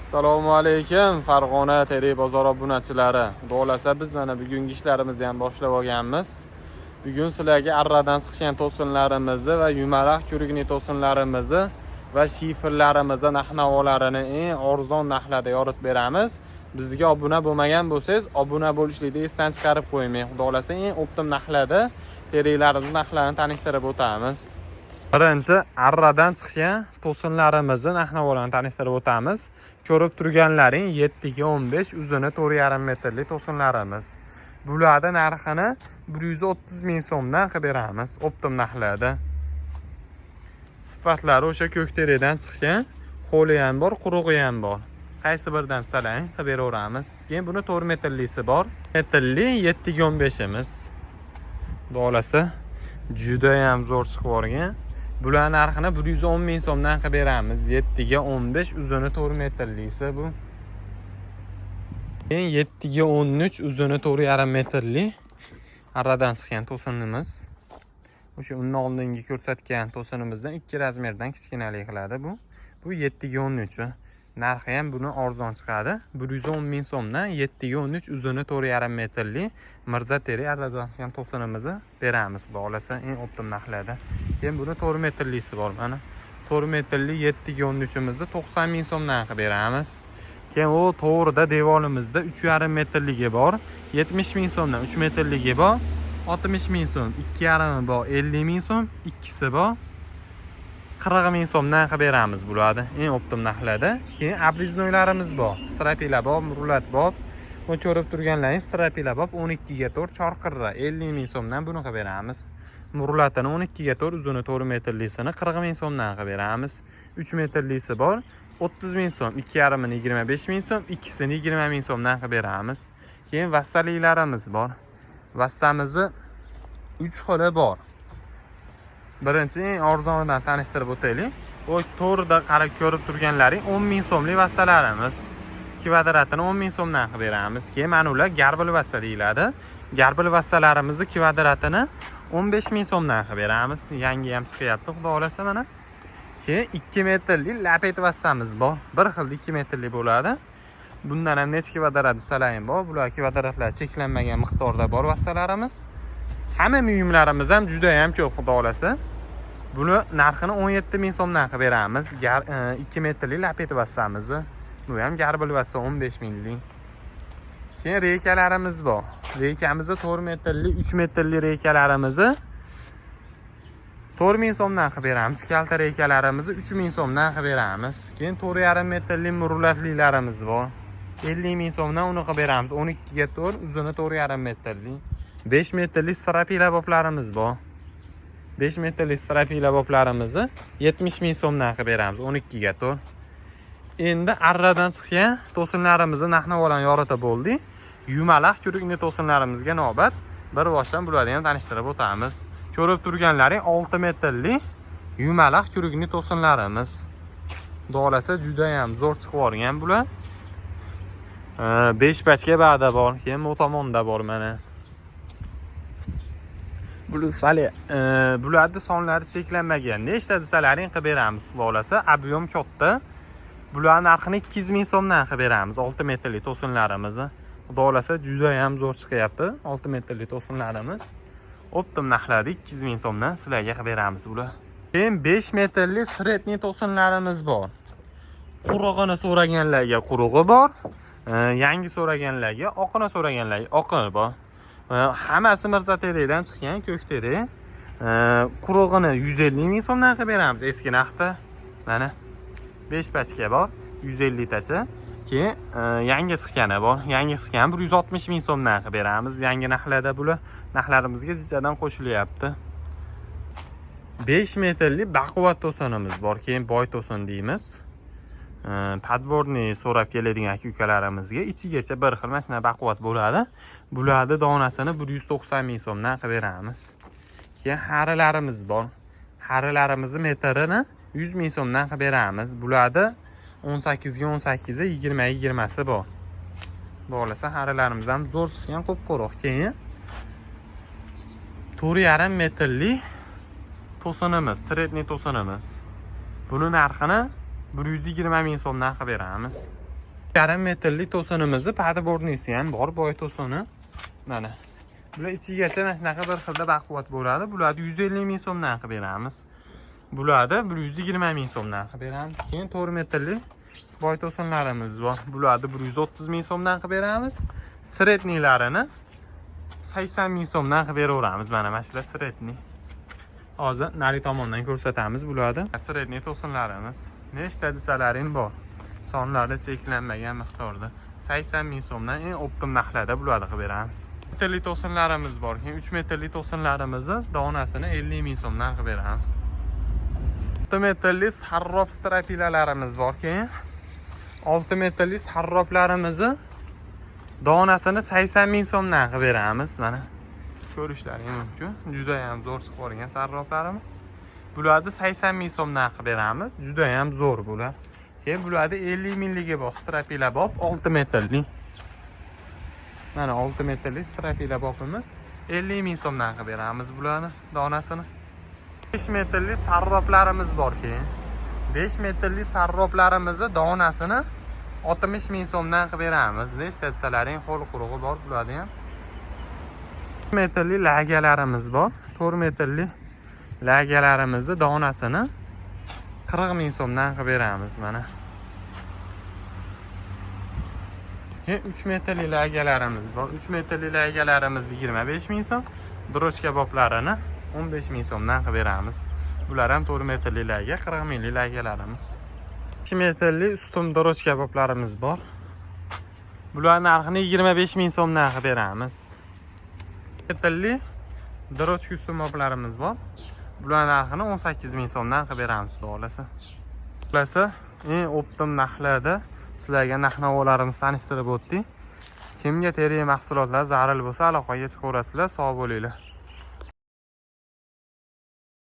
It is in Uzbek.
Assalomu alaykum Farg'ona teri bozor obunachilari. Xudo biz mana bugungi ishlarimizni ham boshlab olganmiz. Bugun sizlarga arradan chiqqan to'sinlarimizni va yumaloq ko'rikli to'sinlarimizni va shifrlarimizni narx-navolarini eng arzon narxlarda yoritib beramiz. Bizga obuna bo'lmagan bo'lsangiz, obuna bo'lishlikni esdan chiqarib qo'ymang. Xudo eng optim narxlarda terilarimiz narxlarini tanishtirib o'tamiz. Birinchi arradan chiqqan to'sinlarimizni narx-navolarni tanishtirib o'tamiz. Ko'rib turganlaring 7 ga 15 uzuni 4,5 metrlik to'sinlarimiz. Bularda narxini 130 ming so'mdan qilib beramiz. Optim narxlarda. Sifatlari o'sha ko'k teridan chiqqan, qo'li ham bor, qurug'i ham bor. Qaysi biridan salang qilib beraveramiz. Keyin buni 4 metrlisi bor. Metrli 7 ga 15imiz. Bo'lasa juda ham zo'r chiqib o'rgan. Bular narxini 110 ming so'mdan qilib beramiz. 7 ga 15 uzuni 4 metrlisi bu. Keyin 7 ga 13 uzuni 4,5 metrli arradan chiqqan to'sinimiz. O'sha undan oldingi ko'rsatgan to'sinimizdan 2 razmerdan kichkinalik qiladi bu. Bu 7 ga 13. Narxi ham buni arzon chiqadi. 110 ming so'mdan 7 ga 13 uzuni 4,5 metrli Mirza teri arradan chiqqan to'sinimizni beramiz. Xudo xolasa eng optim narxlarda. Keyin buni 4 metrlisi bor mana. 4 metrli 7 ga 13imizni 90 ming so'mdan qilib beramiz. Keyin u to'g'rida devolimizda 3,5 metrligi bor, 70 ming so'mdan 3 metrligi bor, 60 ming so'm, 2,5 bor, 50 ming so'm, ikkisi bor. 40 ming so'mdan qilib beramiz bularni eng optim narxlarda. Keyin abriznoylarimiz bor. Strapila bor, rulat bor. Bu ko'rib turganlaringiz strapila bor 12 ga 4 chorqirra 50 ming so'mdan buni qilib beramiz. Murlatini 12 ga 4 uzuni 4 metrlisini 40 ming so'mdan qilib beramiz. 3 metrlisi bor 30 ming so'm, 2,5 ni 25 ming so'm, ikkisini 20 ming so'mdan qilib beramiz. Keyin vassalilarimiz bor. Vassamizni 3 xili bor. Birinchi eng arzonidan tanishtirib o'taylik. Bu to'g'rida qarab ko'rib turganlaring 10 ming so'mlik vassalarimiz. Kvadratini 10 ming so'mdan qilib beramiz. Keyin mana ular garbil vassa deyiladi. Garbil vassalarimizni kvadratini 15 ming so'mdan qilib beramiz. Yangi ham chiqyapti, xudo xolasa mana. Keyin 2 metrli lapet vassamiz bor. Bir xil 2 metrli bo'ladi. Bundan ham necha kvadrat salayim bor. Bular kvadratlar cheklanmagan miqdorda bor vassalarimiz. Hamma buyumlarimiz ham juda ham ko'p, xudo xolasa. Buni narxini 17 ming so'mdan qilib beramiz. 2 metrli lapet vassamizni. Bu ham garbil vassa 15 minglik. Keyin reykalarimiz bor. Reykamizni 4 metrli, 3 metrli reykalarimizni 4 ming so'mdan qilib beramiz. Kalta reykalarimizni 3 ming so'mdan qilib beramiz. Keyin 4,5 metrli murulatlilarimiz bor. 50 ming so'mdan uni qilib beramiz. 12 ga 4, uzuni 4,5 metrli. 5 metrli strapila boblarimiz bor. 5 metrli strapila boblarimizni 70 ming so'mdan qilib beramiz. 12 ga 4. Endi arradan chiqqan to'sinlarimizni narx-navolarni yoritib bo'ldik. Yumaloq ko'rikli to'sinlarimizga navbat. Bir boshdan bularni ham tanishtirib o'tamiz. Ko'rib turganlaring 6 metrli yumaloq ko'rikli to'sinlarimiz. Xudo juda ham zo'r chiqib o'rgan bular. 5 pachka ba'da bor, keyin bu tomonda bor mana. Bularning sonlari cheklanmagan. Nechta desalaring qilib beramiz. Xudo ob'yom katta. Bular narxini 200 ming so'mdan qilib beramiz 6 metrli to'sinlarimizni. Xudo juda ham zo'r chiqyapti 6 metrli to'sinlarimiz. Optim narxlarda 200 ming so'mdan sizlarga qilib beramiz bular. Keyin 5 metrli sredniy to'sinlarimiz bor. Qurug'ini so'raganlarga qurug'i bor. Yangi so'raganlarga, oqini so'raganlarga oqini bor. Hammasi Mirza teridan chiqqan ko'k teri. Qurug'ini 150 ming so'mdan qilib beramiz eski narxda. Mana 5 pachka bor, 150 tacha. Keyin yangi chiqqani bor. Yangi chiqqan 160 ming so'mdan qilib beramiz. Yangi narxlarda bular narxlarimizga zichadan qo'shilyapti. 5 metrli baquvvat to'sinimiz bor. Keyin boy to'sin deymiz. Tadborni so'rab keladigan aka-ukalarimizga ichigacha bir xil mana shunday baquvvat bo'ladi. Bularni donasini 190 ming so'mdan qilib beramiz. Keyin harilarimiz bor. Harilarimizni metrini 100 ming so'mdan qilib beramiz. Bularni 18 ga 18 20 ga 20si bor. Bo'lsa harilarimiz ham zo'r chiqqan qop-quruq. Keyin 4,5 metrli to'sinimiz, sredniy to'sinimiz. Buni narxini 120 ming so'mdan qilib beramiz. 1,5 metrlik to'sinimizni paddbornisi ham bor, boy to'sini. Mana. Bular ichigacha shunaqa bir xilda baquvvat bo'ladi. Bularni 150 ming so'mdan qilib beramiz. Bularni 120 ming so'mdan qilib beramiz. Keyin 4 metrlik boy to'sinlarimiz bor. Bularni 130 ming so'mdan qilib beramiz. Srednilarini 80 ming so'mdan qilib beraveramiz. Mana shular sredni. Hozir nari tomondan ko'rsatamiz bularni. Sredni to'sinlarimiz. Nechta desalaring bor. Sonlari cheklanmagan miqdorda 80 ming so'mdan eng optim narxlarda bularni qilib beramiz. Metrli to'sinlarimiz bor. Keyin 3 metrli to'sinlarimizni donasini 50 ming so'mdan qilib beramiz. 6 metrli sarrop strapilalarimiz bor. Keyin 6 metrli sarroplarimizni donasini 80 ming so'mdan qilib beramiz. Mana ko'rishlaring mumkin. Juda ham zo'r chiqib qolgan sarroplarimiz. Bularni 80 ming so'mdan qilib beramiz. Juda ham zo'r bular. Keyin bularni 50 mingligi bor, strapila bob 6 metrli. Mana 6 metrli strapila bobimiz 50 ming so'mdan qilib beramiz bularni donasini. 5 metrli sarroplarimiz bor keyin. 5 metrli sarroplarimizni donasini 60 ming so'mdan qilib beramiz. Nechta desalaring qo'l qurug'i bor bularni ham. 4 metrli lagalarimiz bor. 4 metrli lagalarimizni donasini 40 ming so'mdan qilib beramiz mana. 3 metrli lagalarimiz bor. 3 metrli lagalarimiz 25 ming so'm. Droch kaboblarini 15 ming so'mdan qilib beramiz. Bular ham 4 metrli laga, 40 mingli lagalarimiz. 2 metrli ustum droch kaboblarimiz bor. Bular narxini 25 ming so'mdan qilib beramiz. 2 metrli droch ustumoblarimiz bor. Bular narxini 18 ming so'mdan qilib beramiz, xohlasa. Xohlasa, eng optim narxlarda sizlarga narx-navolarimizni tanishtirib o'tdik. Kimga teriya mahsulotlar zarur bo'lsa, aloqaga chiqaverasizlar. Sog' bo'linglar.